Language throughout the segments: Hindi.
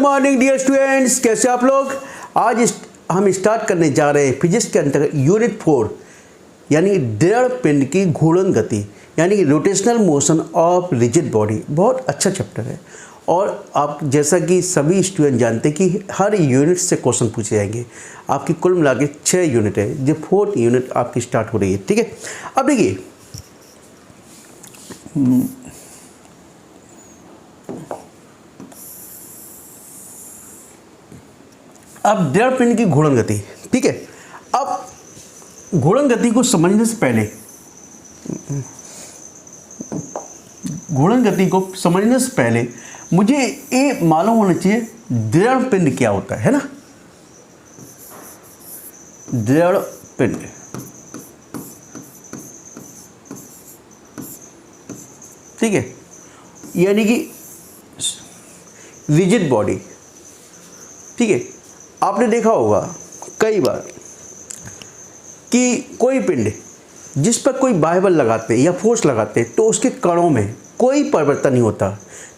मॉर्निंग डियर स्टूडेंट्स, कैसे आप लोग। आज हम स्टार्ट करने जा रहे हैं फिजिक्स के अंतर्गत यूनिट 4 यानी दृढ़ पिंड की घूर्णन गति यानी rotational motion of rigid body. बहुत अच्छा चैप्टर है और आप जैसा कि सभी स्टूडेंट जानते हैं कि हर यूनिट से क्वेश्चन पूछे जाएंगे। आपकी कुल मिला के 6 यूनिट है, जो 4th यूनिट आपकी स्टार्ट हो रही है। ठीक है, अब देखिए अब दृढ़ पिंड की घूर्णन गति। ठीक है, अब घूर्णन गति को समझने से पहले मुझे ये मालूम होना चाहिए दृढ़ पिंड क्या होता है ना। दृढ़ पिंड ठीक है, यानी कि रिजिड बॉडी। ठीक है, आपने देखा होगा कई बार कि कोई पिंड जिस पर कोई बाह्य बल लगाते या फोर्स लगाते तो उसके कणों में कोई परिवर्तन नहीं होता,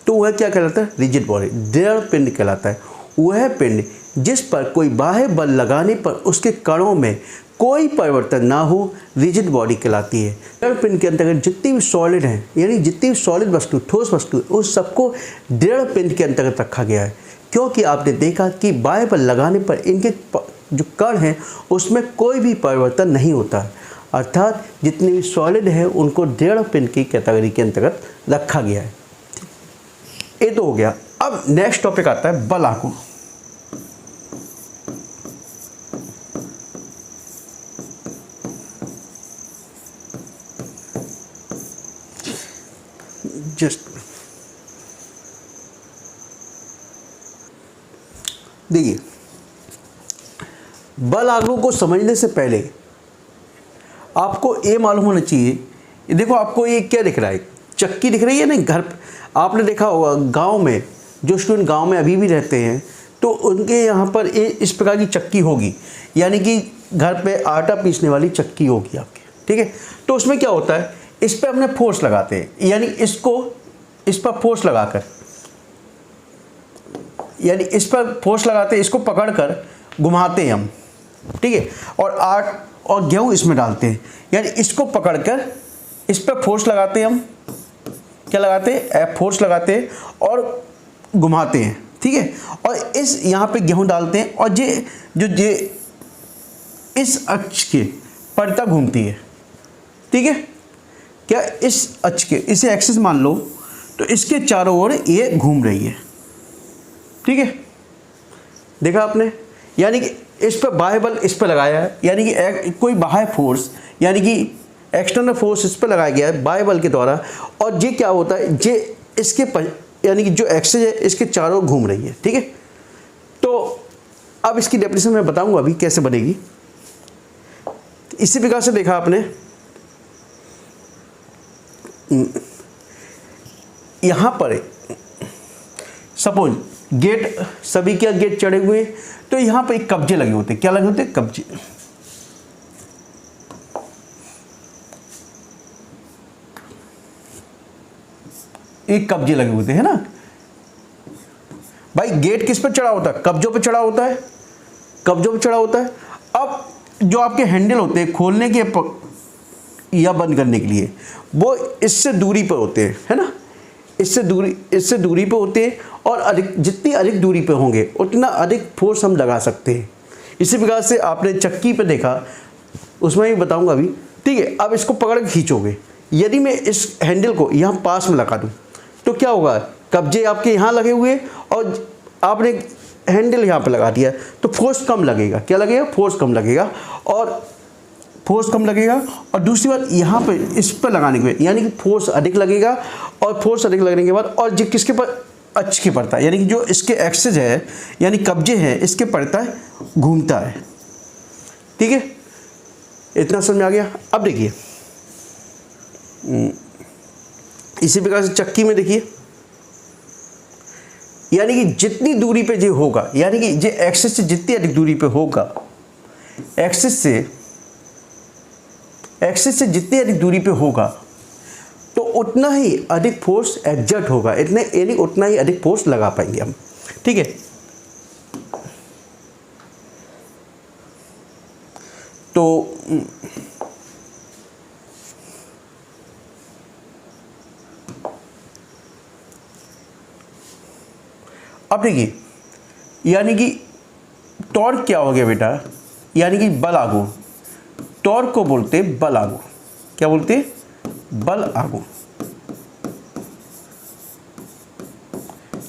तो वह क्या कहलाता है? रिजिड बॉडी, दृढ़ पिंड कहलाता है। वह पिंड जिस पर कोई बाह्य बल लगाने पर उसके कणों में कोई परिवर्तन ना हो, रिजिड बॉडी कहलाती है। दृढ़ पिंड के अंतर्गत जितनी भी सॉलिड हैं यानी जितनी भी सॉलिड वस्तु, ठोस वस्तु, उस सबको दृढ़ पिंड के अंतर्गत रखा गया है, क्योंकि आपने देखा कि बाह्य बल लगाने पर इनके जो कण हैं उसमें कोई भी परिवर्तन नहीं होता। अर्थात जितने भी सॉलिड हैं उनको दृढ़ पिंड की कैटेगरी के अंतर्गत रखा गया है। ये तो हो गया। अब नेक्स्ट टॉपिक आता है बल आघूर्ण। देखिए, बल आघूर्ण को समझने से पहले आपको ये मालूम होना चाहिए। देखो, आपको ये क्या दिख रहा है? चक्की दिख रही है ना घर। आपने देखा होगा गांव में, जो स्टूडेंट गांव में अभी भी रहते हैं तो उनके यहाँ पर इस प्रकार की चक्की होगी, यानी कि घर पे आटा पीसने वाली चक्की होगी आपकी। ठीक है, तो उसमें क्या होता है, इस पर अपने फोर्स लगाते हैं, यानी इस पर फोर्स लगाकर, यानी इस पर फोर्स लगाते हैं, इसको पकड़कर घुमाते हैं हम। ठीक है, और गेहूँ इसमें डालते हैं, यानी इसको पकड़कर इस पर फोर्स लगाते हैं हम। क्या लगाते हैं? फोर्स लगाते हैं और घुमाते हैं। ठीक है, और इस यहाँ पे गेहूँ डालते हैं और ये इस अक्ष के पलटा घूमती है। ठीक है, क्या इस अक्ष के, इसे एक्सिस मान लो, तो इसके चारों ओर ये घूम रही है। ठीक है, देखा आपने, यानी कि इस पर बाह्य बल इस पर लगाया है, यानी कि कोई बाह्य फोर्स यानी कि एक्सटर्नल फोर्स इस पर लगाया गया है बाह्य बल के द्वारा, और ये क्या होता है, ये इसके यानी कि जो एक्सिस है इसके चारों घूम रही है। ठीक है, तो अब इसकी डेफिनेशन मैं बताऊंगा अभी कैसे बनेगी। इसी प्रकार से देखा आपने, यहाँ पर सपोज गेट, सभी के गेट चढ़े हुए, तो यहाँ पर एक कब्जे लगे होते हैं। क्या लगे होते हैं? कब्जे। एक कब्जे लगे होते हैं ना भाई। गेट किस पर चढ़ा होता है? कब्जों पर चढ़ा होता है, कब्जों पर चढ़ा होता है। अब जो आपके हैंडल होते हैं खोलने के या बंद करने के लिए, वो इससे दूरी पर होते हैं, है ना। इससे दूरी पे होते हैं, और जितनी अधिक दूरी पे होंगे उतना अधिक फोर्स हम लगा सकते हैं। इसी प्रकार से आपने चक्की पे देखा, उसमें भी बताऊंगा अभी। ठीक है, अब इसको पकड़ के खींचोगे, यदि मैं इस हैंडल को यहाँ पास में लगा दूँ तो क्या होगा? कब्जे आपके यहाँ लगे हुए और आपने हैंडल यहाँ पे लगा दिया तो फोर्स कम लगेगा। क्या लगेगा? फोर्स कम लगेगा, और दूसरी बात यहाँ पे इस पर लगाने के बाद यानी कि फोर्स अधिक लगेगा, और फोर्स अधिक लगने के बाद और जो किसके पर अक्ष के पड़ता है, यानी कि जो इसके एक्सिस है यानी कब्जे हैं इसके पड़ता है, घूमता है। ठीक है, इतना समझ में आ गया। अब देखिए, इसी प्रकार से चक्की में देखिए, यानी कि जितनी दूरी पे जो होगा, यानी कि जो एक्सिस से जितनी अधिक दूरी पे होगा, एक्सिस से जितनी अधिक दूरी पे होगा तो उतना ही अधिक फोर्स एग्जर्ट होगा, यानी उतना ही अधिक फोर्स लगा पाएंगे हम। ठीक है, अब देखिए, यानी कि टॉर्क क्या हो गया बेटा, यानी कि बल आघूर्ण। टॉर्क को बोलते बल आघूर्ण। क्या बोलते? बल आघूर्ण।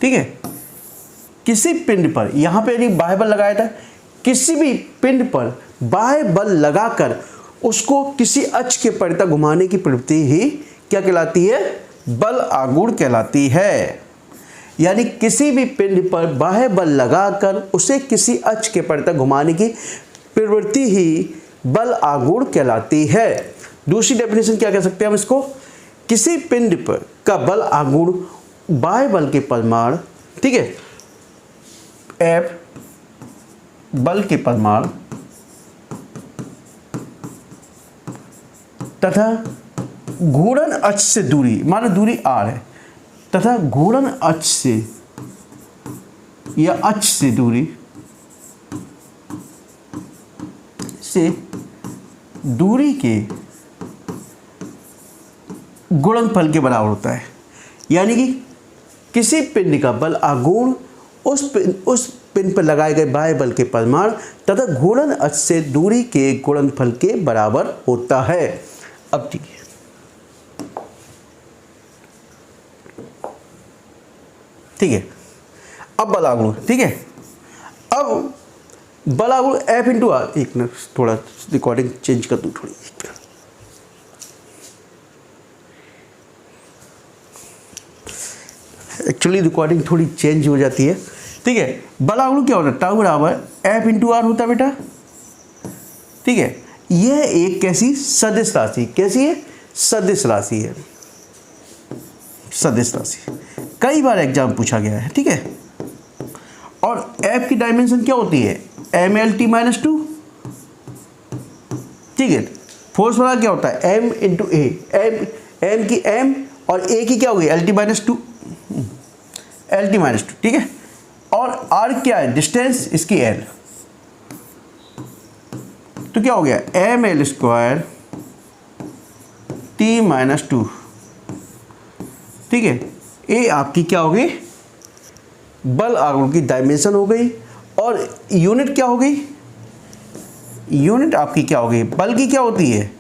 ठीक है। किसी पिंड पर, यहां पे यदि बाह्य बल लगाया था, किसी भी पिंड पर बाह्य बल लगाकर उसको किसी अक्ष के परितः घुमाने की प्रवृत्ति ही क्या कहलाती है? बल आघूर्ण कहलाती है। यानी किसी भी पिंड पर बाह्य बल लगाकर उसे किसी अक्ष के परितः घुमाने की प्रवृत्ति ही बल आघूर्ण कहलाती है। दूसरी डेफिनेशन क्या कह सकते हैं हम इसको? किसी पिंड पर का बल आघूर्ण बाह्य बल के परिमाण, ठीक है, F बल के परिमाण तथा घूर्णन अक्ष से दूरी, मानो दूरी r है, तथा घूर्णन अक्ष से या अक्ष से दूरी के गुणनफल के बराबर होता है। यानी कि किसी पिंड का बल आघूर्ण उस पिंड पर लगाए गए बाह्य बल के परिमाण तथा घूर्णन अक्ष से दूरी के गुणनफल के बराबर होता है। अब ठीक है, ठीक है, अब बल आघूर्ण, ठीक है, अब बल आघूर्ण F इंटू आर। एक मिनट, थोड़ा रिकॉर्डिंग चेंज कर दूँ थोड़ी। एक्चुअली रिकॉर्डिंग थोड़ी चेंज हो जाती है, ठीक है। बल आघूर्ण क्या होता है? टाउ बराबर F इंटू आर होता है बेटा, ठीक है। यह एक कैसी सदिश राशि, कैसी है? सदिश राशि है, सदिश राशि। कई बार एग्जाम पूछा गया है, ठीक है। और F की डायमेंशन क्या होती है? MLT-2, ठीक है। फोर्स वाला क्या होता है? M इंटू ए, M की M और A की क्या होगी? LT-2, LT-2, ठीक है। और R क्या है? डिस्टेंस इसकी L, तो क्या हो गया? ML² T-2, ठीक है। ए आपकी क्या हो गई? बल आघूर्ण की डायमेंशन हो गई। और यूनिट क्या हो गई? यूनिट आपकी क्या हो गई? बल की क्या होती है?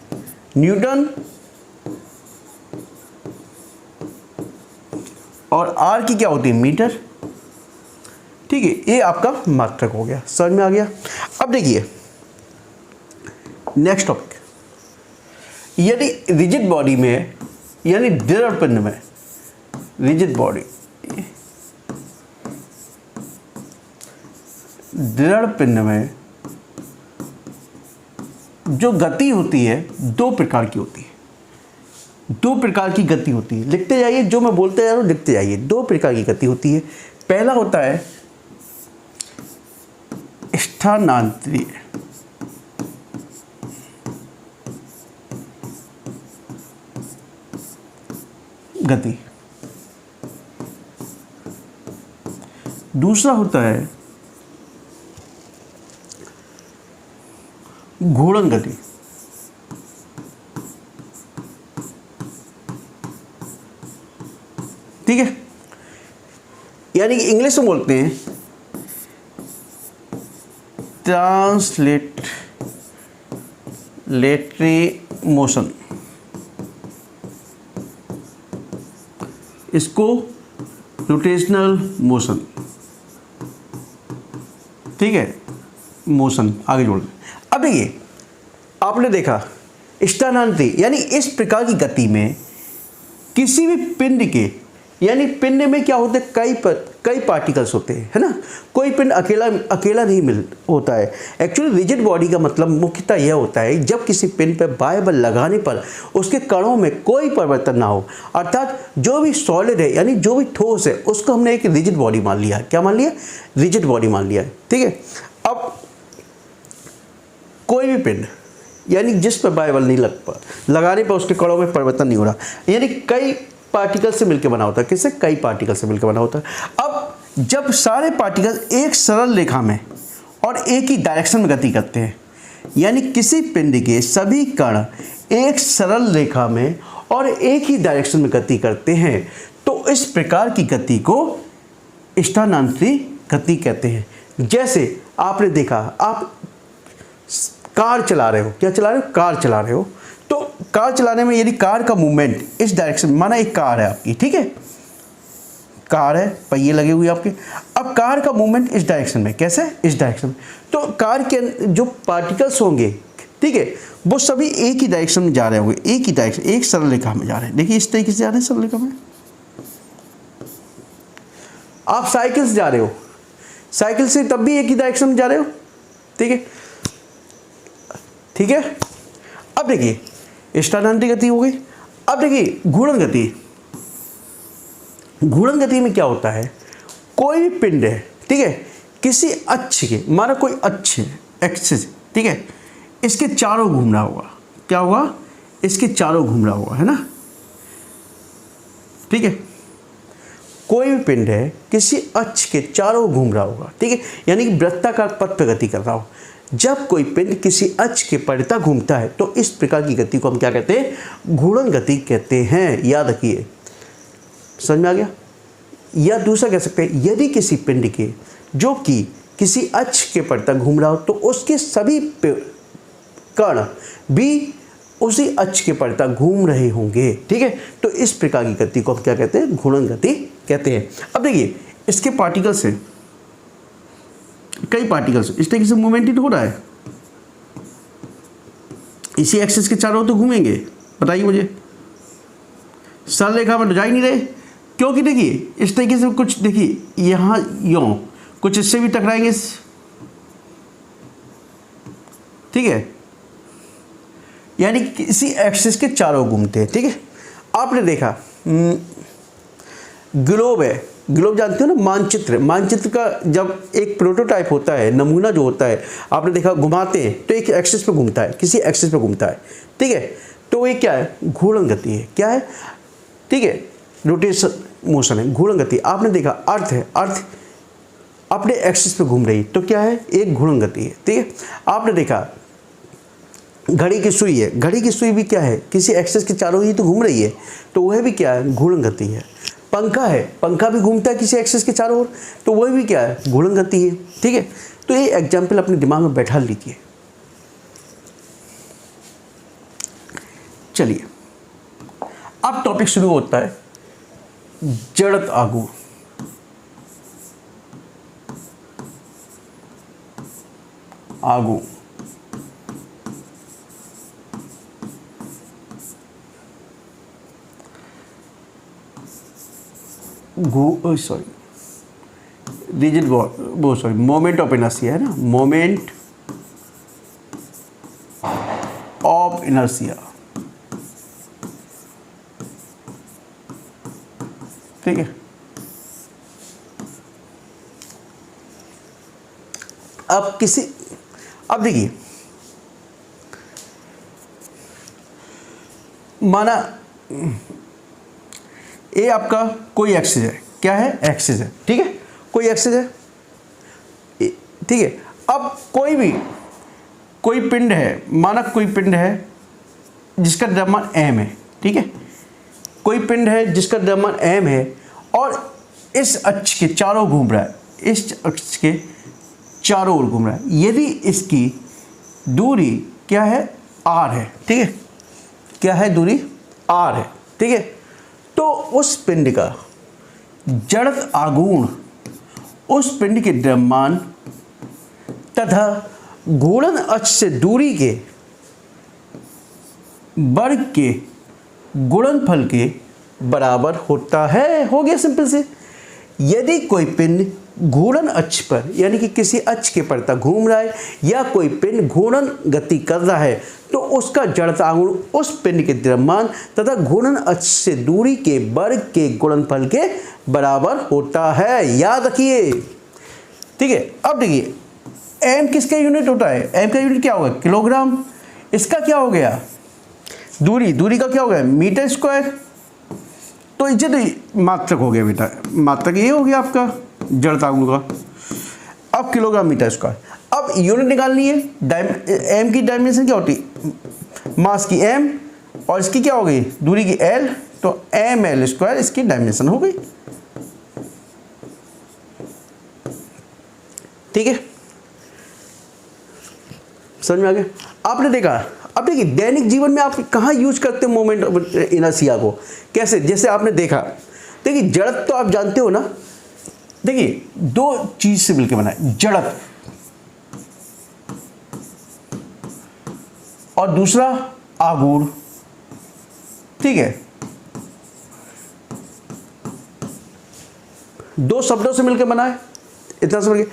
न्यूटन। और आर की क्या होती है? मीटर, ठीक है। ये आपका मात्रक हो गया, समझ में आ गया। अब देखिए नेक्स्ट टॉपिक, यदि रिजिड बॉडी में, यानी दृढ़ पिंड में, रिजिड बॉडी, दृढ़ पिंड में जो गति होती है दो प्रकार की होती है। दो प्रकार की गति होती है, लिखते जाइए, जो मैं बोलते जा रहा हूं लिखते जाइए। दो प्रकार की गति होती है। पहला होता है स्थानांतरीय गति, दूसरा होता है घूर्णन गति। ठीक है, यानी कि इंग्लिश में बोलते हैं ट्रांसलेटरी मोशन, इसको रोटेशनल मोशन, ठीक है, मोशन आगे जोड़। अब देखिए आपने देखा स्थानांतरित, यानी इस प्रकार की गति में किसी भी पिंड के, यानी पिंड में क्या होते हैं, कई पार्टिकल्स होते हैं, है ना। कोई पिंड अकेला नहीं होता है। एक्चुअली रिजिड बॉडी का मतलब मुख्यतः यह होता है जब किसी पिंड पर बाह्य बल लगाने पर उसके कणों में कोई परिवर्तन ना हो, अर्थात जो भी सॉलिड है, यानी जो भी ठोस है, उसको हमने एक रिजिड बॉडी मान लिया। क्या मान लिया? रिजिड बॉडी मान लिया, ठीक है। अब कोई भी पिंड, यानी जिस पर बाह्य बल नहीं लगाने पर उसके कणों में परिवर्तन नहीं हो रहा, यानी कई पार्टिकल से मिलकर बना होता है। किससे? कई पार्टिकल से मिलकर बना होता है। अब जब सारे पार्टिकल एक सरल रेखा में और एक ही डायरेक्शन में गति करते हैं, यानी किसी पिंड के सभी कण एक सरल रेखा में और एक ही डायरेक्शन में गति करते हैं, तो इस प्रकार की गति को स्थानांतरी गति कहते हैं। जैसे आपने देखा, आप कार चला रहे हो, क्या चला रहे हो, कार चला रहे हो, तो कार चलाने में यदि कार का मूवमेंट इस डायरेक्शन, माना एक कार है आपकी, ठीक है, कार है, पहिए लगे हुए आपके, अब कार का मूवमेंट इस डायरेक्शन में, कैसे, इस डायरेक्शन में, तो कार के जो पार्टिकल्स होंगे, ठीक है, वो सभी एक ही डायरेक्शन में जा रहे होंगे, एक ही डायरेक्शन, एक सरल रेखा में जा रहे हैं। देखिए इस तरीके से जा रहे हैं सरल रेखा में। आप साइकिल से जा रहे हो, साइकिल से तब भी एक ही डायरेक्शन में जा रहे हो, ठीक है, ठीक है। अब देखिए स्थानांतरी गति हो गई। अब देखिए घूर्णन गति। घूर्णन गति में क्या होता है, कोई भी पिंड है, ठीक है, किसी अक्ष के, माना कोई अक्ष एक्सिस, ठीक है, इसके चारों घूम रहा होगा, क्या होगा, इसके चारों घूम रहा होगा, है ना, ठीक है, कोई भी पिंड है किसी अक्ष के चारों घूम रहा होगा, ठीक है, यानी कि वृत्ताकार पथ पर गति कर रहा हो। जब कोई पिंड किसी अक्ष के परितः घूमता है तो इस प्रकार की गति को हम क्या कहते हैं, घूर्णन गति कहते हैं। याद रखिए, समझ में आ गया। या दूसरा कह सकते हैं, यदि किसी पिंड के जो कि किसी अक्ष के परितः घूम रहा हो तो उसके सभी कण भी उसी अक्ष के परितः घूम रहे होंगे, ठीक है, तो इस प्रकार की गति को हम क्या कहते हैं, घूर्णन गति कहते हैं। अब देखिए इसके पार्टिकल्स हैं, कई पार्टिकल्स इस तरीके से मूवमेंटेड हो रहा है, इसी एक्सिस के चारों तो घूमेंगे, बताइए मुझे, सरल रेखा में तो जा ही नहीं रहे, क्योंकि देखिए इस तरीके से कुछ, देखिए यहाँ यों कुछ इससे भी टकराएंगे, ठीक है, यानी किसी एक्सिस के चारों घूमते हैं, ठीक है। आपने देखा ग्लोब है, ग्लोब जानते हो ना, मानचित्र, मानचित्र का जब एक प्रोटोटाइप होता है, नमूना जो होता है, आपने देखा घुमाते हैं तो एक एक्सिस पे घूमता है, किसी एक्सिस पे घूमता है, ठीक है, तो ये क्या है, घूर्णन गति है, क्या है, ठीक है, रोटेशन मोशन है, घूर्णन गति। आपने देखा अर्थ है, अर्थ अपने एक्सिस पे घूम रही, तो क्या है, एक घूर्णन गति है, ठीक है। आपने देखा घड़ी की सुई है, घड़ी की सुई भी क्या है, किसी एक्सिस के चारों ही तो घूम रही है, तो वह भी क्या है, घूर्णन गति है। पंखा है, पंखा भी घूमता है किसी एक्सिस के चारों ओर, तो वह भी क्या है, घूर्णन गति है, ठीक है। तो ये एग्जाम्पल अपने दिमाग में बैठा लीजिए। चलिए अब टॉपिक शुरू होता है जड़त आघूर्ण। आघूर्ण रिजिड वो सॉरी मोमेंट ऑफ इनर्शिया है ना, मोमेंट ऑफ इनर्शिया, ठीक है। अब देखिए माना ये आपका कोई एक्सिस है, क्या है, एक्सिस है, ठीक है, कोई एक्सिस है, ठीक है। अब कोई पिंड है, माना कोई पिंड है जिसका द्रव्यमान m है, ठीक है, कोई पिंड है जिसका द्रव्यमान m है और इस अक्ष के चारों घूम रहा है, इस अक्ष के चारों ओर घूम रहा है। यदि इसकी दूरी क्या है, r है, ठीक है, क्या है, दूरी r है, ठीक है, तो उस पिंड का जड़त आघूर्ण उस पिंड के द्रव्यमान तथा घूर्णन अक्ष से दूरी के वर्ग के गुणनफल के बराबर होता है। हो गया सिंपल से। यदि कोई पिंड घूर्णन अक्ष पर यानी कि किसी अक्ष के परितः घूम रहा है या कोई पिंड घूर्णन गति कर रहा है तो उसका जड़ता आघूर्ण उस पिंड के द्रव्यमान तथा घूर्णन अक्ष से दूरी के वर्ग के गुणनफल के बराबर होता है। याद रखिए, ठीक है। अब देखिए m किसका यूनिट होता है, m का यूनिट क्या होगा, किलोग्राम। इसका क्या हो गया, दूरी का क्या हो गया, मीटर स्क्वायर। तो इज्जत मात्रक हो गया बेटा, मात्रक ये हो गया आपका जड़ता आघूर्ण का। अब किलोग्राम मीटर स्क्वायर। अब यूनिट निकालनी है, m की डायमेंशन क्या होती है, मास की m और इसकी क्या हो गई, दूरी की l, तो ml स्क्वायर इसकी डायमेंशन हो गई। ठीक है, समझ में आ गया। आपने देखा, अब देखिए दैनिक जीवन में आप कहाँ यूज करते हो मोमेंट ऑफ इनर्शिया को, कैसे, जैसे आपने देखा, देखिए जड़त्व तो आप जानते हो ना, देखिए दो चीज से मिलकर बना है, जड़त्व और दूसरा आघूर्ण, ठीक है, दो शब्दों से मिलकर बना है, इतना समझ गए।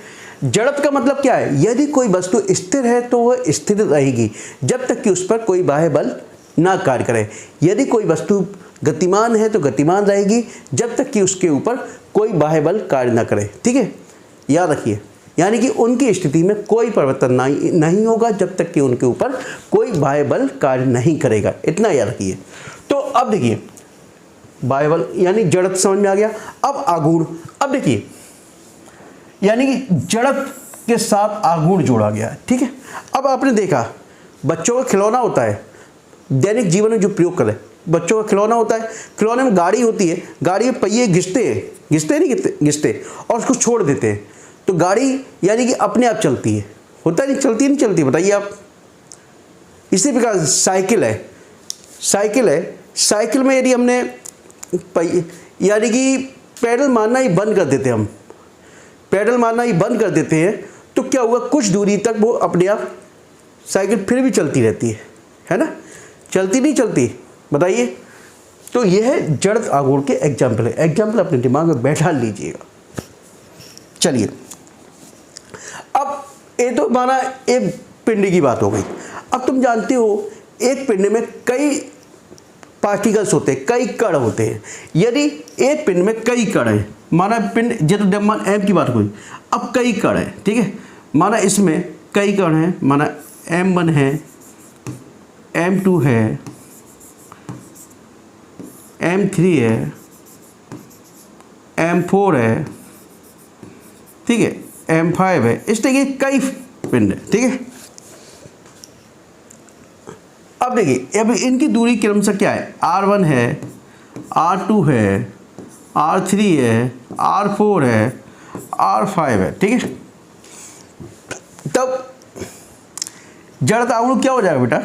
जड़त्व का मतलब क्या है, यदि कोई वस्तु स्थिर है तो वह स्थिर रहेगी जब तक कि उस पर कोई बाह्य बल ना कार्य करे। यदि कोई वस्तु गतिमान है तो गतिमान रहेगी जब तक कि उसके ऊपर कोई बाह्य बल कार्य ना करे, ठीक है, याद रखिए। यानी कि उनकी स्थिति में कोई परिवर्तन नहीं होगा जब तक कि उनके ऊपर कोई बाह्य बल कार्य नहीं करेगा, इतना याद रखिए। तो अब देखिए बाह्य बल यानी जड़त्व समझ में आ गया। अब आघूर्ण, अब देखिए यानी कि जड़त्व के साथ आघूर्ण जोड़ा गया है, ठीक है। अब आपने देखा बच्चों का खिलौना होता है, दैनिक जीवन में जो प्रयोग करें, बच्चों का खिलौना होता है, खिलौने में गाड़ी होती है, गाड़ी में पहिए घिसते और उसको छोड़ देते हैं, तो गाड़ी यानी कि अपने आप चलती है, होता नहीं, चलती नहीं चलती, बताइए आप। इसी प्रकार साइकिल है, साइकिल में यदि हमने यानी कि पैडल मारना ही बंद कर देते हैं, हम पैडल मारना ही बंद कर देते हैं, तो क्या हुआ, कुछ दूरी तक वो अपने आप साइकिल फिर भी चलती रहती है ना, चलती नहीं चलती, बताइए। तो यह है जड़त्व आघूर्ण के एग्जाम्पल है, एग्जाम्पल अपने दिमाग में बैठा लीजिएगा। चलिए अब ये तो माना एक पिंड की बात हो गई। अब तुम जानते हो एक पिंड में कई पार्टिकल्स होते हैं, कई कण होते हैं। यदि एक पिंड में कई कण हैं, माना पिंड जैसे द्रव्यमान m की बात हुई, अब कई कण हैं, ठीक है, माना इसमें कई कण हैं, माना m1 है, m2 है, m3 है, m4 है, ठीक है, m5 है, इस तरह के कई पिंड है, ठीक है। अब देखिए अब इनकी दूरी क्रमशः क्या है, r1 है, r2 है, r3 है, r4 है, r5 है, ठीक है। तब जड़त्व आघूर्ण क्या हो जाएगा बेटा,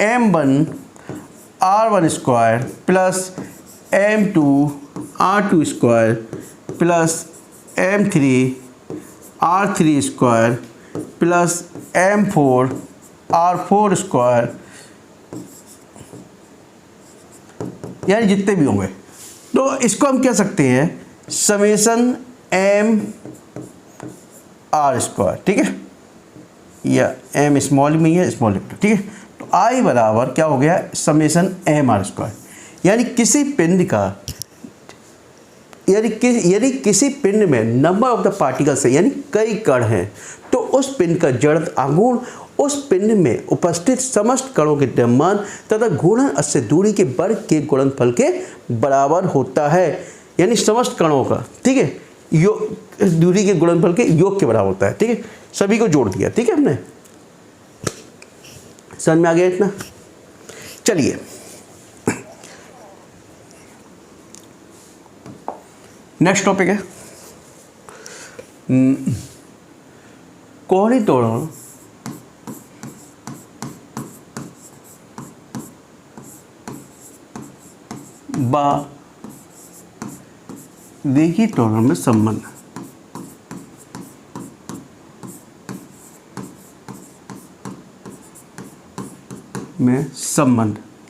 m1 r1 square plus m2 r2 square plus m3 r3 square plus m4 r4 square, यानी जितने भी होंगे। तो इसको हम कह सकते हैं समेशन m r स्क्वायर, ठीक है, या m स्मॉल में है, स्मॉल लेफ्ट, ठीक है। तो I बराबर क्या हो गया, समेशन m r स्क्वायर। यानी किसी पिंड का यदि किसी पिंड में नंबर ऑफ द पार्टिकल्स है, यानी कई कण हैं, तो उस पिंड का जड़त्व आघूर्ण उस पिंड में उपस्थित समस्त कणों के द्रव्यमान तथा घूर्णन अक्ष दूरी के वर्ग के गुणनफल के बराबर होता है। यानी समस्त कणों का, ठीक है, दूरी के गुणनफल के योग के बराबर होता है, ठीक है। सभी को जोड़ दिया, ठीक है, हमने समझ में आ गया इतना। चलिए नेक्स्ट टॉपिक है कोहनी त्वरण बा देखी त्वरण में संबंध।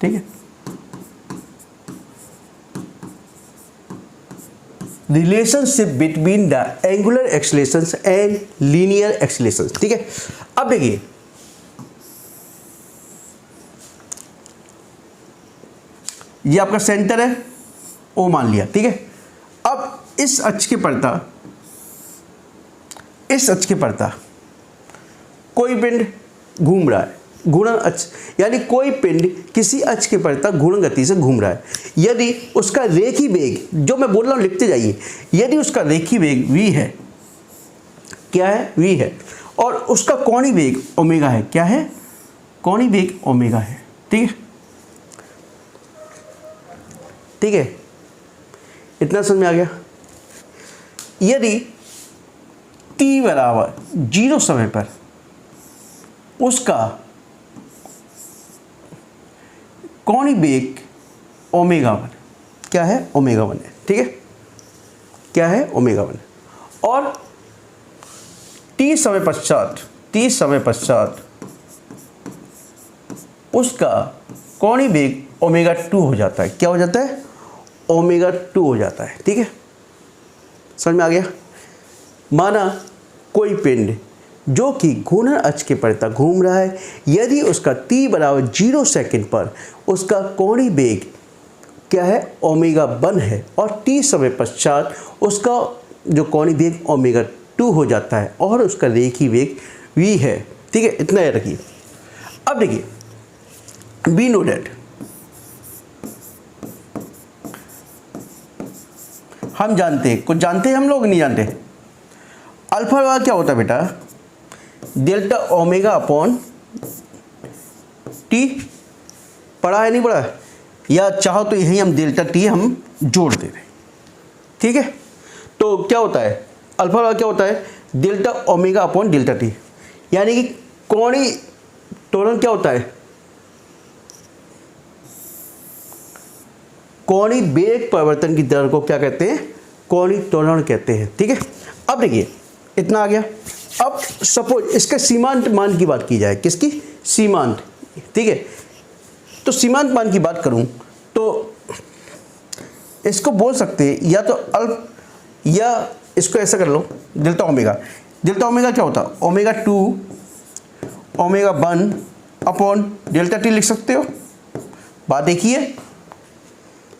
ठीक है, relationship between the angular accelerations and linear accelerations, ठीक है। अब देखिए ये आपका सेंटर है, ओ मान लिया, ठीक है। अब इस अक्ष के पड़ता कोई पिंड घूम रहा है, घूर्णन अक्ष, यानी कोई पिंड किसी अक्ष के पड़ता घूर्णन गति से घूम रहा है। यदि उसका रेखी वेग, जो मैं बोल रहा हूं लिखते जाइए, यदि उसका रेखी वेग v है, क्या है, v है, और उसका कोणीय वेग ओमेगा है, क्या है, कोणीय वेग ओमेगा है, ठीक है, ठीक है, इतना समझ में आ गया। यदि t बराबर 0 समय पर उसका कोणीय वेग ओमेगा 1 क्या है, ओमेगा 1 है, ठीक है, क्या है, ओमेगा 1। और t समय पश्चात उसका कोणीय वेग ओमेगा 2 हो जाता है, क्या हो जाता है, ओमेगा 2 हो जाता है, ठीक है, समझ में आ गया। माना कोई पिंड जो कि घूर्णन अक्ष के परितः घूम रहा है, यदि उसका t बराबर 0 सेकंड पर उसका कोणीय वेग क्या है, ओमेगा 1 है, और t समय पश्चात उसका जो कोणीय वेग ओमेगा 2 हो जाता है और उसका रेखीय वेग v है, ठीक है, इतना याद रखिए। अब देखिए, वी नो दैट, हम जानते हैं, कुछ जानते हैं हम लोग, नहीं जानते। अल्फा वाला क्या होता है बेटा, डेल्टा ओमेगा अपॉन टी, पढ़ा है नहीं पढ़ा है, या चाहो तो यही हम डेल्टा टी हम जोड़ दे रहे, ठीक है। तो क्या होता है, अल्फा वाला क्या होता है, delta omega upon delta T, यानी कि कोणीय त्वरण क्या होता है, कोणीय वेग परिवर्तन की दर को क्या कहते हैं, कोणीय त्वरण कहते हैं, ठीक है। अब देखिए, इतना आ गया। अब सपोज इसके सीमांत मान की बात की जाए, किसकी, सीमांत, ठीक है। तो सीमांत मान की बात करूं तो इसको बोल सकते हैं या तो अल्फ, या इसको ऐसा कर लो, डेल्टा ओमेगा क्या होता है, omega 2 omega 1 upon delta T लिख सकते हो। बात देखिए,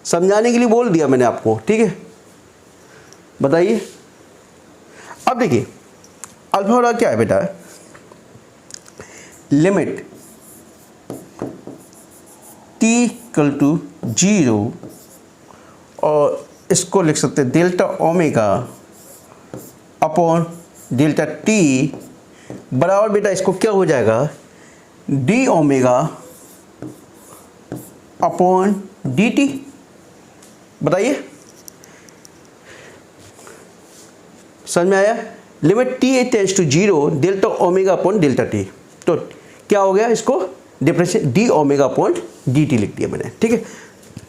समझाने के लिए बोल दिया मैंने आपको, ठीक है, बताइए। अब देखिए, अल्फा वाला क्या है बेटा, लिमिट t इक्वल टू 0, और इसको लिख सकते हैं delta omega upon delta t बराबर बेटा इसको क्या हो जाएगा, d ओमेगा अपॉन dt। बताइए, समझ में आया। Limit t tends to 0 delta omega upon delta t, तो क्या हो गया, इसको differentiate d omega upon dt लिख दिया मैंने, ठीक है।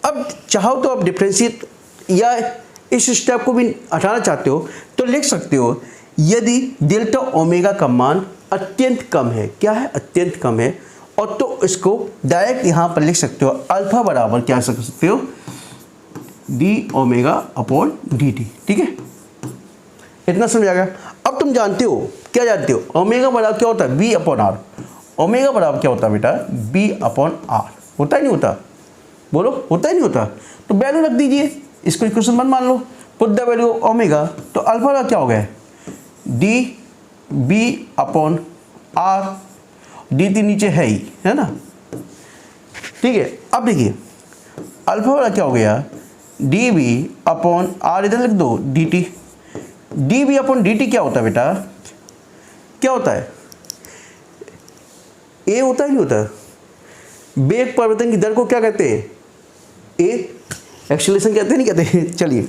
अब चाहो तो आप डिफरेंशिएट या इस स्टेप को भी हटाना चाहते हो तो लिख सकते हो, यदि डेल्टा ओमेगा का मान अत्यंत कम है, क्या है, अत्यंत कम है, और तो इसको डायरेक्ट यहाँ पर लिख सकते हो, अल्फा बराबर क्या कर सकते हो, d ओमेगा अपॉन dt, ठीक है, इतना समझ आ गया। अब तुम जानते हो, क्या जानते हो, ओमेगा बराबर क्या होता है, b अपॉन आर। ओमेगा बराबर क्या होता है बेटा, b अपॉन आर, होता है नहीं होता, बोलो, होता है नहीं होता। तो वैल्यू रख दीजिए, इसको इक्वेशन मत मान लो, पुट द वैल्यू ओमेगा, तो अल्फा का क्या हो गया, d b upon r, d t नीचे है ही, है ना, ठीक है। अब देखिए, अल्फा वाला क्या हो गया, डी बी अपॉन आर, इधर लिख दो d t. D b upon d t क्या होता है बेटा, क्या होता है, ए होता है नहीं होता, वेग परिवर्तन की दर को क्या कहते हैं, ए, एक्सेलरेशन कहते हैं नहीं कहते, चलिए,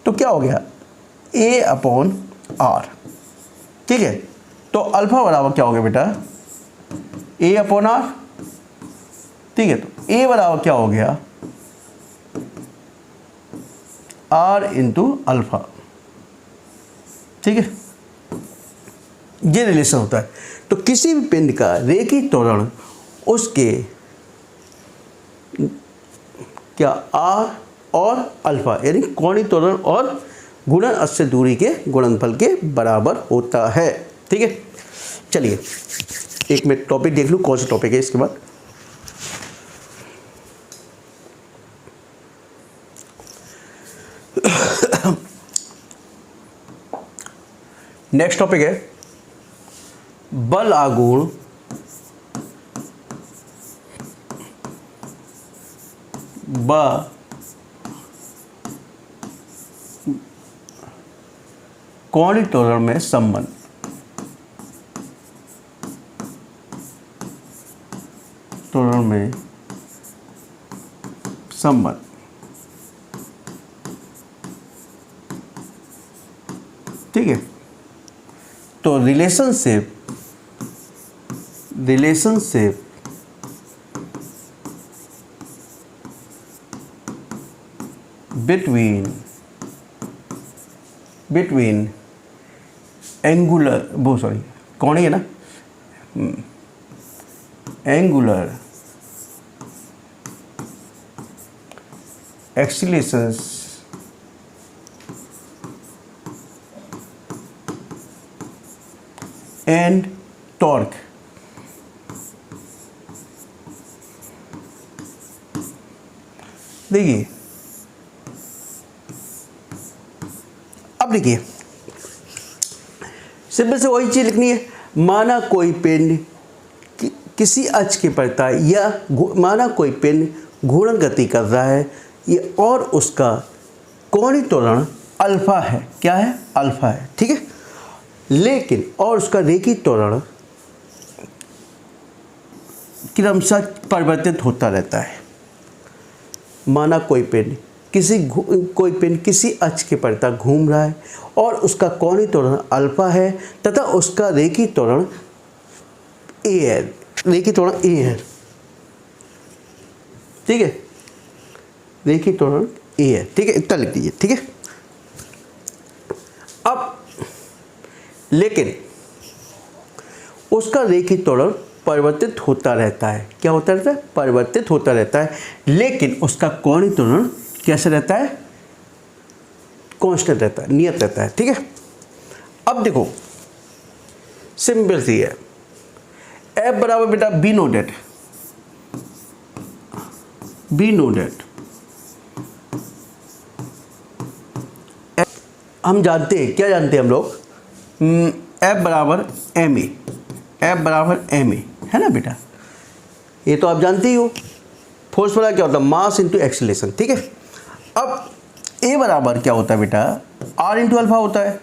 तो क्या हो गया, ए अपॉन आर, ठीक है। तो अल्फा बराबर क्या हो गया बेटा, ए अपॉन आर, ठीक है। तो ए बराबर क्या हो गया, आर इंटू अल्फा, ठीक है, ये रिलेशन होता है। तो किसी भी पिंड का रेखीय त्वरण उसके क्या आर और अल्फा यानी कोणीय त्वरण और गुणन अक्ष से दूरी के गुणनफल के बराबर होता है, ठीक है। चलिए एक मैं टॉपिक देख लूँ, कौन सा टॉपिक है इसके बाद। नेक्स्ट टॉपिक है बल आघूर्ण कोणीय त्वरण में संबंध। त्वरण में संबंध, ठीक है। तो रिलेशनशिप बिटवीन एंगुलर कौन है ना, एंगुलर एक्सीलरेशंस एंड टॉर्क। देखिए अब देखिए सिंपल से वही चीज लिखनी है। माना कोई पिंड किसी अक्ष के पड़ता है या माना कोई पिंड घूर्णन गति कर रहा है ये और उसका कोणीय त्वरण अल्फा है। क्या है? अल्फा है। ठीक है, लेकिन और उसका रेखीय त्वरण क्रमशः परिवर्तित होता रहता है। माना कोई पिंड किसी अक्ष के पड़ता घूम रहा है और उसका कोणीय त्वरण अल्फा है तथा उसका रेखीय त्वरण ए है। रेखीय त्वरण ए है। ठीक है, रेखीय त्वरण ए है। ठीक है, इतना लिख दीजिए। ठीक है, अब लेकिन उसका रेखीय त्वरण परिवर्तित होता रहता है। क्या होता रहता है? परिवर्तित होता रहता है, लेकिन उसका कोणीय त्वरण कैसे रहता है? कांस्टेंट रहता है, नियत रहता है। ठीक है, अब देखो सिंपल सी है। एफ बराबर बेटा बी नोडेट हम जानते हैं, क्या जानते हैं हम लोग? एफ बराबर एम ए है ना बेटा, ये तो आप जानते ही हो। फोर्स वाला क्या होता है? Mass into acceleration. ठीक है, अब ए बराबर क्या होता है बेटा? आर इंटू अल्फा होता है।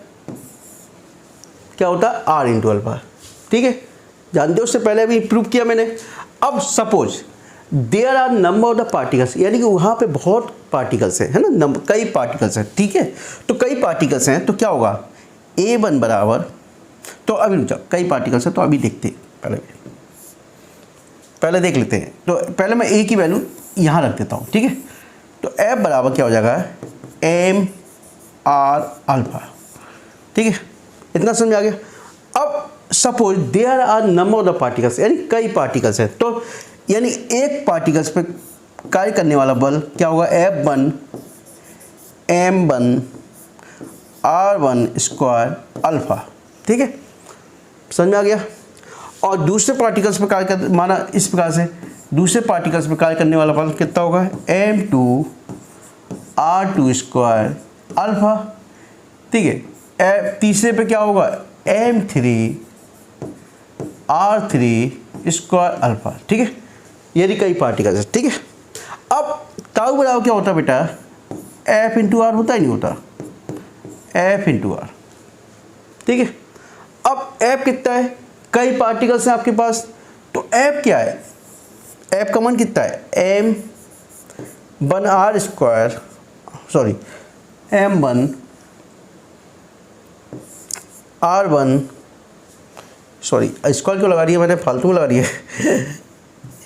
क्या होता है? R into alpha. ठीक है, जानते हो, उससे पहले भी प्रूव किया मैंने। अब suppose there are number of the particles, यानी कि वहाँ पे बहुत पार्टिकल्स हैं, है ना, कई पार्टिकल्स हैं। ठीक है, तो कई पार्टिकल्स हैं तो क्या होगा? A1 बराबर, तो अभी रुक जाओ, कई पार्टिकल्स हैं तो अभी देखते हैं, पहले देख लेते हैं। तो पहले मैं A की वैल्यू यहाँ रख देता हूँ। ठीक है, तो F बराबर क्या हो जाएगा? M r alpha. ठीक है, इतना समझ आ गया। अब suppose there are number of the particles, यानी कई पार्टिकल्स हैं, तो यानी एक पार्टिकल्स पे कार्य करने वाला बल क्या होगा? F1 m1 r1 square alpha. ठीक है, समझ में आ गया। और दूसरे पार्टिकल्स पे कार्य कर, माना इस प्रकार से दूसरे पार्टिकल्स पे कार्य करने वाला बल कितना होगा? m2 r2 square alpha. ठीक है, तीसरे पे क्या होगा? m3 r3 square alpha. ठीक है, ये कई पार्टिकल्स है। ठीक है, अब ताऊ बराबर क्या होता है बेटा? F इंटू आर होता ही नहीं होता, F इंटू आर। ठीक है, अब F कितना है? कई पार्टिकल्स हैं आपके पास, तो F क्या है? F का मान कितना है? m1 r square, sorry m1 r1, sorry square क्यों लगा रही है मैंने? फालतू में लगा रही है।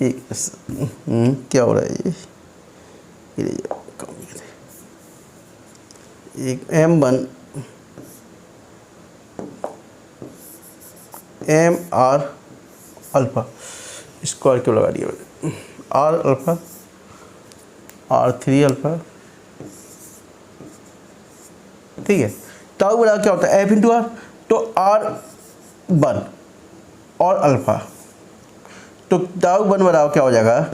क्या हो रहा है ये m1 m r alpha, square क्यों लगा दिया मैंने? r alpha r3 alpha. ठीक है, ताऊ बराबर क्या होता है? F इंटू आर, तो r1 और अल्फा, तो ताऊ वन बराबर क्या हो जाएगा?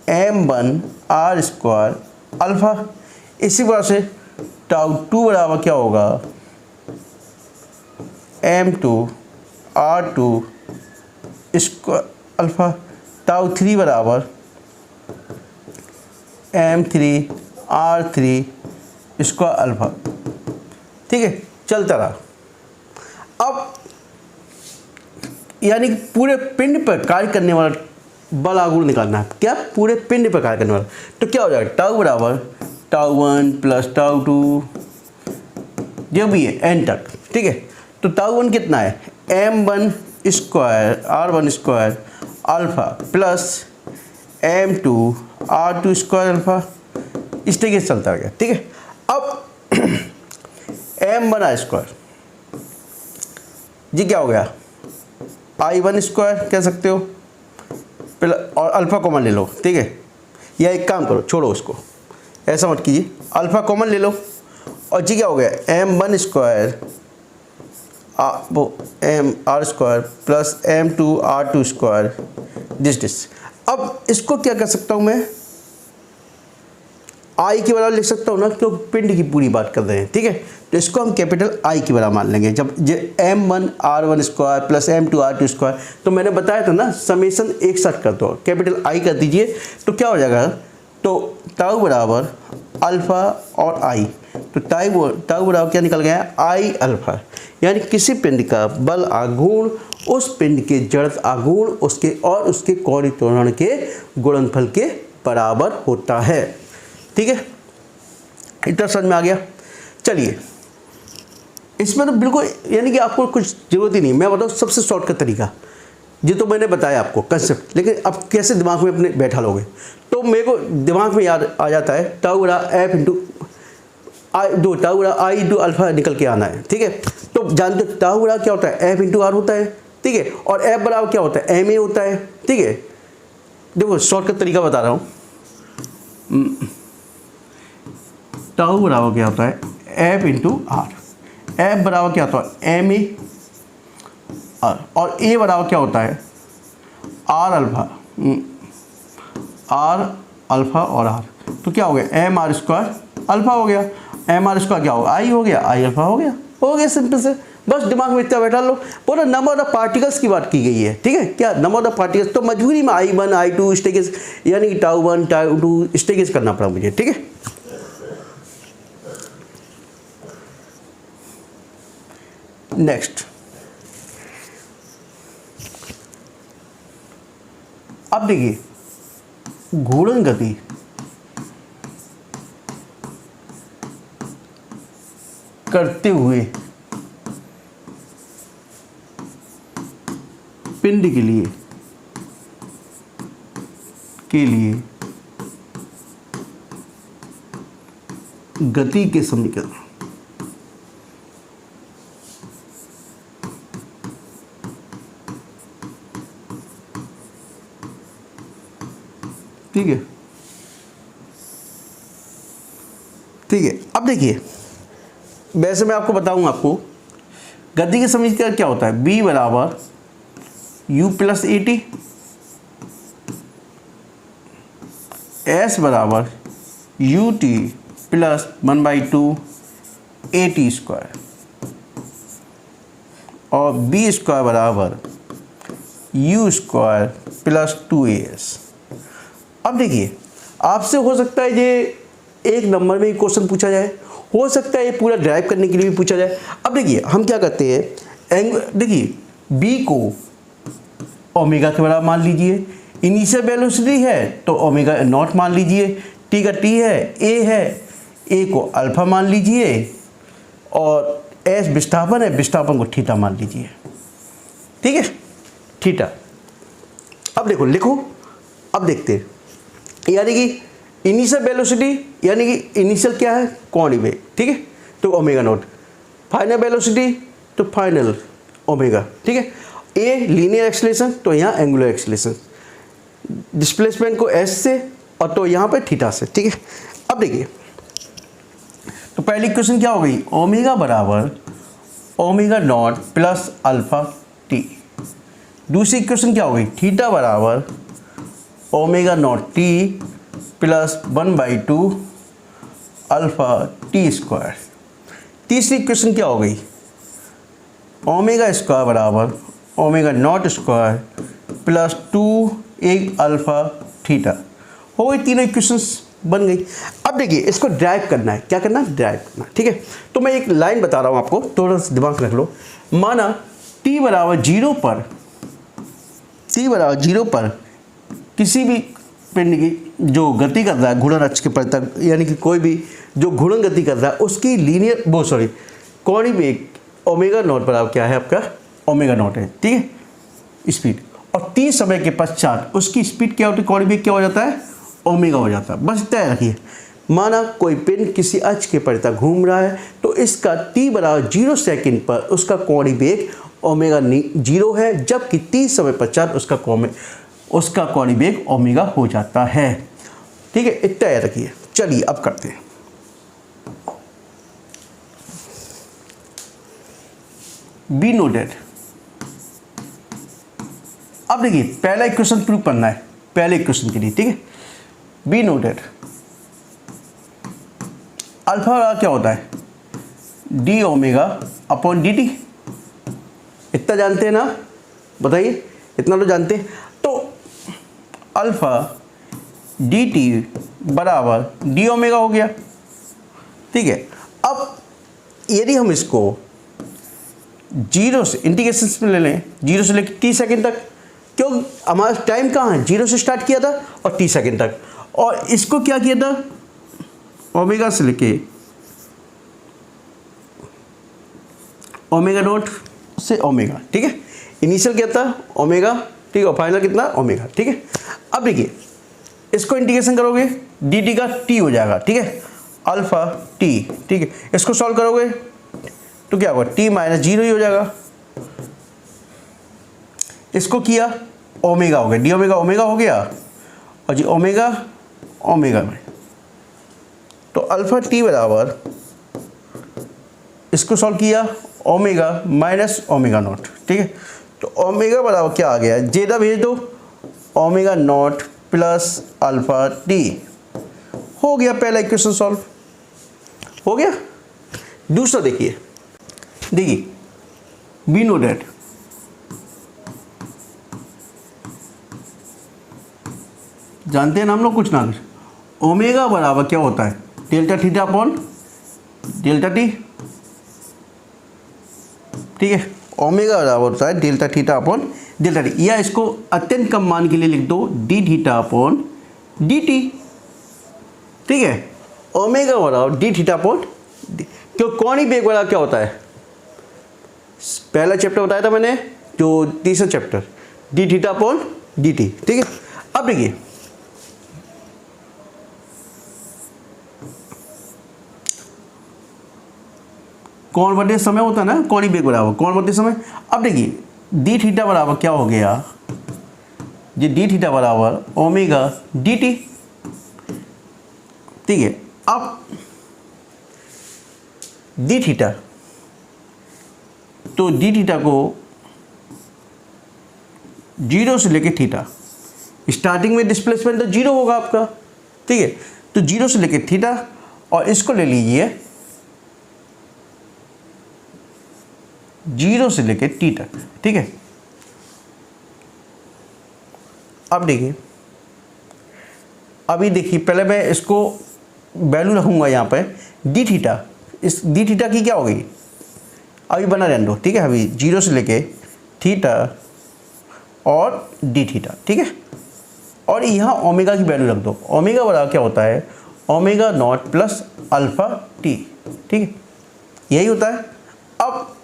m1 r square alpha. इसी प्रकार से टाउ 2 बराबर क्या होगा? m2 r2 square alpha. Tau 3 बराबर m3 r3 स्क्वायर अल्फा। ठीक है, चलता रहा। अब यानी कि पूरे पिंड पर कार्य करने वाला बल आघूर्ण निकालना है। क्या? पूरे पिंड पर कार्य करने वाला। तो क्या हो जाएगा? टाउ बराबर टाउ 1 प्लस टाउ 2 जो भी है n तक। ठीक है, तो ताऊ वन कितना है, m1 square r1 square alpha plus m2 r2 square alpha, इस तरीके से चलता गया। ठीक है, अब m1 r स्क्वायर जी क्या हो गया, i1 स्क्वायर कह सकते हो और अल्फ़ा कॉमन ले लो। ठीक है, या एक काम करो, छोड़ो उसको, ऐसा मत कीजिए, अल्फ़ा कॉमन ले लो और जी क्या हो गया, m1 स्क्वायर वो m r square plus m2 r2 square this. अब इसको क्या कर सकता हूँ मैं, आई के बराबर लिख सकता हूँ ना, क्योंकि पिंड की पूरी बात कर रहे हैं। ठीक है, तो इसको हम कैपिटल आई के बराबर मान लेंगे। जब m1 r1 square plus m2 r2 square, तो मैंने बताया था ना समेसन एक साथ कर दो, कैपिटल आई कर दीजिए, तो क्या हो जाएगा, तो ताऊ बराबर अल्फ़ा और आई, तो ताऊ बराबर क्या निकल गया, आई अल्फ़ा। यानी किसी पिंड का बल आघूर्ण उस पिंड के जड़त्व आघूर्ण उसके और उसके कोणीय त्वरण के गुणनफल के बराबर होता है। ठीक है, इतना समझ में आ गया। चलिए, इसमें तो बिल्कुल यानी कि आपको कुछ ज़रूरत ही नहीं, मैं बताऊँ सबसे शॉर्टकट तरीका, ये तो मैंने बताया आपको कंसेप्ट, लेकिन अब कैसे दिमाग में अपने बैठा लोगे, तो मेरे को दिमाग में याद आ जाता है ताऊ बराबर एफ इंटू आई, दो ताऊ बराबर आई इंटू अल्फ़ा निकल के आना है। ठीक है, तो जानते हो ताऊ बराबर क्या होता है, एफ इंटू आर होता है। ठीक है, और एफ बराबर क्या होता है, एम ए होता है। ठीक है, देखो शॉर्टकट तरीका बता रहा हूँ, ताऊ बराबर क्या होता है, एफ इंटू आर, एफ बराबर क्या होता है, एम ए आर, और ए बराबर क्या होता है, आर अल्फ़ा, आर अल्फ़ा और आर, तो क्या हो गया, एम आर स्क्वायर अल्फ़ा हो गया, एम आर स्क्वायर क्या होगा, आई हो गया, आई अल्फ़ा हो गया सिंपल से। बस दिमाग में इतना बैठा लो। पूरा नंबर ऑफ पार्टिकल्स की बात की गई है। ठीक है, क्या नंबर ऑफ पार्टिकल्स, तो मजबूरी में i1 i2 स्टेजेस यानी कि टाउ 1 टाउ 2 स्टेजेस करना पड़ा मुझे। ठीक है, नेक्स्ट, अब देखिए घूर्णन गति करते हुए पिंड के लिए गति के समीकरण, ठीक है। ठीक है, अब देखिए वैसे मैं आपको बताऊं, आपको गति के समीकरण क्या होता है, b बराबर u plus A T, S बराबर U T plus 1/2 A T square, और बी स्क्वायर बराबर यू स्क्वायर प्लस 2as। अब देखिए आपसे हो सकता है ये एक नंबर में क्वेश्चन पूछा जाए, हो सकता है ये पूरा ड्राइव करने के लिए भी पूछा जाए। अब देखिए हम क्या करते हैं, देखिए b को ओमेगा के बराबर मान लीजिए, इनिशियल वेलोसिटी है तो ओमेगा नॉट मान लीजिए, टी का टी है, ए को अल्फा मान लीजिए, और एस विस्थापन है, विस्थापन को थीटा मान लीजिए। ठीक है, थीटा। अब देखो लिखो, अब देखते हैं, यानी कि इनिशियल वेलोसिटी यानी कि इनिशियल क्या है, कोणीय वेग। ठीक है, तो ओमेगा नॉट, फाइनल वेलोसिटी तो फाइनल ओमेगा। ठीक है, ए लीनियर एक्सेलरेशन तो यहाँ एंगुलर एक्सेलरेशन, डिस्प्लेसमेंट को एस से और तो यहाँ पे थीटा से। ठीक है, अब देखिए तो पहली इक्वेशन क्या हो गई, ओमेगा बराबर omega naught plus alpha T. दूसरी इक्वेशन क्या हो गई, थीटा बराबर omega naught T plus 1/2 alpha T square. तीसरी इक्वेशन क्या हो गई, ओमेगा स्क्वायर बराबर omega naught square plus 2 alpha theta. हो गई, तीनों इक्वेशंस बन गई। अब देखिए इसको ड्राइव करना है, क्या करना है, ड्राइव करना। ठीक है, तो मैं एक लाइन बता रहा हूँ आपको, थोड़ा सा दिमाग रख लो। माना t बराबर 0 पर किसी भी पिंड की जो गति कर रहा है घूर्णन अक्ष के पर तक, यानी कि कोई भी जो घूर्णन गति कर रहा है उसकी लीनियर कोणीय वेग ओमेगा नॉट बराबर क्या है आपका, ओमेगा नॉट है, ठीक है स्पीड। और t समय के पश्चात उसकी स्पीड क्या होती है, कोणीय वेग क्या हो जाता है, ओमेगा हो जाता है। बस इतना याद रखिए। माना कोई पिंड किसी अक्ष के परितः घूम रहा है तो इसका t बराबर 0 सेकंड पर उसका कोणीय वेग ओमेगा 0 है, जबकि t समय पश्चात उसका कोणीय वेग ओमेगा हो जाता है, ठीक है। इतना याद रखिए। चलिए अब करते हैं। Be noted. अब देखिए पहला इक्वेशन प्रूव करना है, पहले इक्वेशन के लिए, ठीक है। बी नोटेड अल्फा क्या होता है, D omega upon d T. इतना जानते हैं ना, बताइए, इतना तो जानते हैं। तो अल्फा डी टी बराबर डी ओमेगा हो गया, ठीक है। अब यदि हम इसको 0 से इंटीग्रेशन में ले लें, 0 से लेकर t सेकंड तक, क्यों हमारा टाइम कहाँ है, 0 से स्टार्ट किया था और t सेकंड तक, और इसको क्या किया था ओमेगा से लेके ओमेगा नॉट से ओमेगा, ठीक है। इनिशियल क्या था ओमेगा, ठीक है, और फाइनल कितना ओमेगा, ठीक है। अब देखिए इसको इंटीग्रेशन करोगे डी टी का t हो जाएगा, ठीक है, अल्फा t, ठीक है। इसको सॉल्व करोगे तो क्या होगा, t माइनस 0 ही हो जाएगा। इसको किया ओमेगा हो गया, डी ओमेगा ओमेगा हो गया, और जी ओमेगा ओमेगा में, तो अल्फा टी बराबर इसको सॉल्व किया ओमेगा माइनस ओमेगा नॉट, ठीक है। तो ओमेगा बराबर क्या आ गया, जेदा भेज दो, omega naught plus alpha T. हो गया पहला इक्वेशन सॉल्व, हो गया। दूसरा देखिए, बी नोटेड जानते हैं ना हम लोग कुछ ना कुछ, ओमेगा बराबर क्या होता है, delta theta upon delta T, ठीक है। ओमेगा बराबर होता है delta theta upon delta T, या इसको अत्यंत कम मान के लिए लिख दो D theta upon d T, ठीक है। ओमेगा बराबर डी थीटा अपॉन, क्यों कोणीय वेग बराबर क्या होता है, पहला चैप्टर बताया था मैंने, जो तीसरा chapter, D theta upon d T, ठीक है। अब देखिए कोण बटे समय होता है ना, कोणीय वेग बराबर कोण बटे समय। अब देखिए डी थीटा बराबर क्या हो गया, ये डी थीटा बराबर ओमेगा डी टी, ठीक है। अब डी थीटा, तो डी थीटा को 0 से लेके थीटा, स्टार्टिंग में डिस्प्लेसमेंट तो 0 होगा आपका, ठीक है। तो 0 से लेके थीटा, और इसको ले लीजिए 0 से लेके टी तक, ठीक है। अब देखिए, अभी देखिए पहले मैं इसको वैल्यू रखूंगा यहाँ पे डी थीटा, इस डी थीटा की क्या हो गई, अभी बना रहने दो, ठीक है। अभी 0 से लेके थीटा और डी थीटा, ठीक है। और यहाँ ओमेगा की वैल्यू रख दो, ओमेगा बराबर क्या होता है, omega naught plus alpha T, ठीक है, यही होता है। अब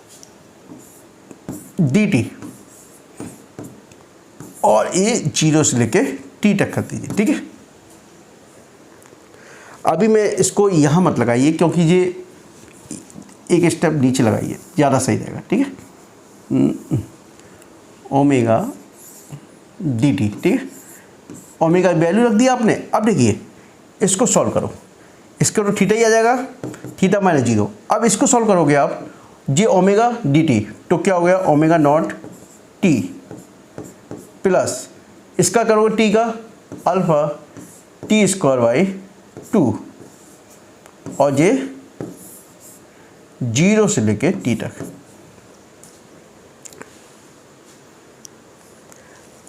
डी टी, और ये 0 से लेके टी तक कर दीजिए, ठीक है। अभी मैं इसको यहाँ मत लगाइए, क्योंकि ये एक स्टेप नीचे लगाइए, ज़्यादा सही रहेगा, ठीक है। ओमेगा डी टी, ठीक है, ओमेगा वैल्यू रख दिया आपने। अब देखिए इसको सॉल्व करो, इसका तो थीटा ही आ जाएगा, थीटा माइनस 0। अब इसको सॉल्व करोगे आप, जे ओमेगा डी टी, तो क्या हो गया ओमेगा नॉट टी प्लस इसका करोगे टी का अल्फा टी स्क्वायर बाई 2, और ये 0 से लेके टी तक।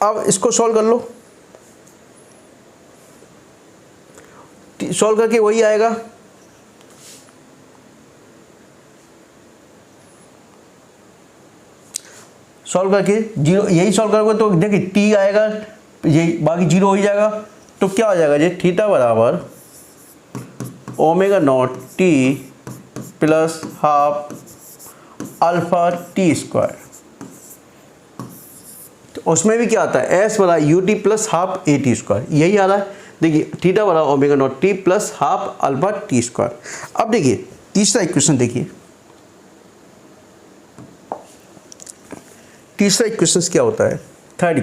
अब इसको सॉल्व कर लो, सॉल्व करके वही आएगा, सॉल्व करके 0, यही सॉल्व करोगे तो देखिए टी आएगा, यही बाकी 0 हो ही जाएगा। तो क्या हो जाएगा, ये थीटा बराबर omega naught T plus half alpha T square. तो उसमें भी क्या आता है, एस बड़ा you T plus half A T square, यही आ रहा है। देखिए थीटा बड़ा omega naught T plus half alpha T square. अब देखिए तीसरा इक्वेशन, देखिए तीसरा इक्वेशन क्या होता है, थर्ड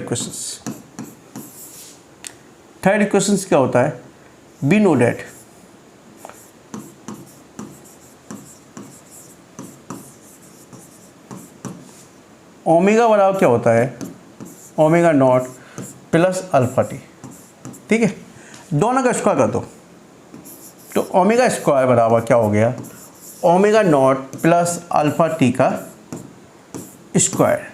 इक्वेशन क्या होता है, बी नो डेट ओमेगा बराबर क्या होता है, omega naught plus alpha T. ठीक है, दोनों का स्क्वायर कर दो तो ओमेगा स्क्वायर बराबर क्या हो गया, omega naught plus alpha T का स्क्वायर।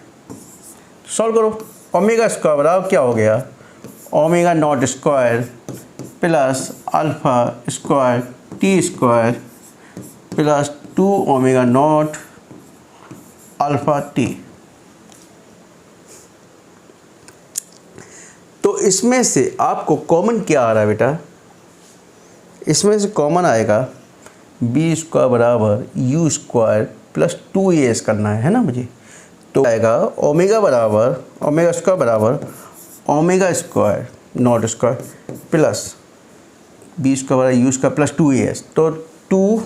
सॉल्व करो, ओमेगा स्क्वायर बराबर क्या हो गया, omega naught square plus alpha square T square plus 2 omega naught alpha T. तो इसमें से आपको कॉमन क्या आ रहा है बेटा, इसमें से कॉमन आएगा बी स्क्वायर बराबर यू स्क्वायर प्लस 2as करना है ना मुझे। तो आएगा ओमेगा बराबर, ओमेगा स्क्वायर बराबर omega square not square plus b square बराबर यू स्क्वायर प्लस 2as। तो 2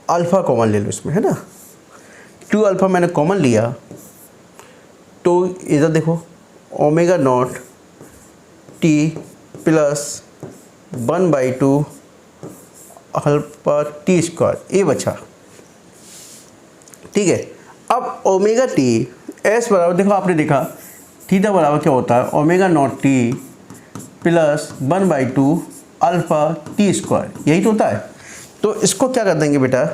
अल्फ़ा कॉमन ले लो इसमें, है ना। 2 अल्फ़ा मैंने कॉमन लिया तो इधर देखो omega naught T plus 1/2 alpha T square, ये बचा। ठीक है, अब ओमेगा टी एस बराबर, देखो आपने देखा थीटा बराबर क्या होता है, omega naught T plus 1/2 alpha T square, यही तो होता है। तो इसको क्या कर देंगे बेटा,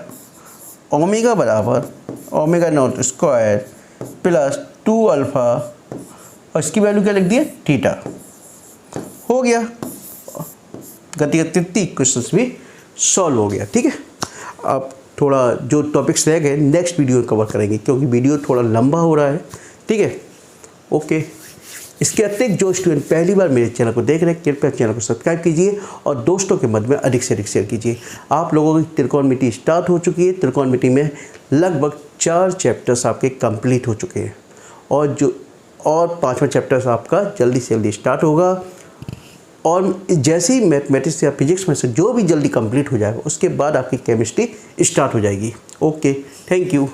ओमेगा बराबर omega naught square plus 2 alpha और इसकी वैल्यू क्या लिख दिया, थीटा। हो गया, गतिगत इक्वेशंस भी सॉल्व हो गया। ठीक है, अब थोड़ा जो टॉपिक्स रह गए नेक्स्ट वीडियो कवर करेंगे क्योंकि वीडियो थोड़ा लंबा हो रहा है। ठीक है, ओके। इसके अतिरिक्त जो स्टूडेंट पहली बार मेरे चैनल को देख रहे हैं कृपया चैनल को सब्सक्राइब कीजिए और दोस्तों के मध्य में अधिक से अधिक शेयर कीजिए। आप लोगों की त्रिकोणमिति स्टार्ट हो चुकी है, त्रिकोणमिति में लगभग 4 चैप्टर्स आपके कंप्लीट हो चुके हैं और 5वां चैप्टर्स आपका जल्दी से जल्दी स्टार्ट होगा। और जैसे ही मैथमेटिक्स या फिजिक्स में से जो भी जल्दी कंप्लीट हो जाएगा उसके बाद आपकी केमिस्ट्री स्टार्ट हो जाएगी। Okay, thank you.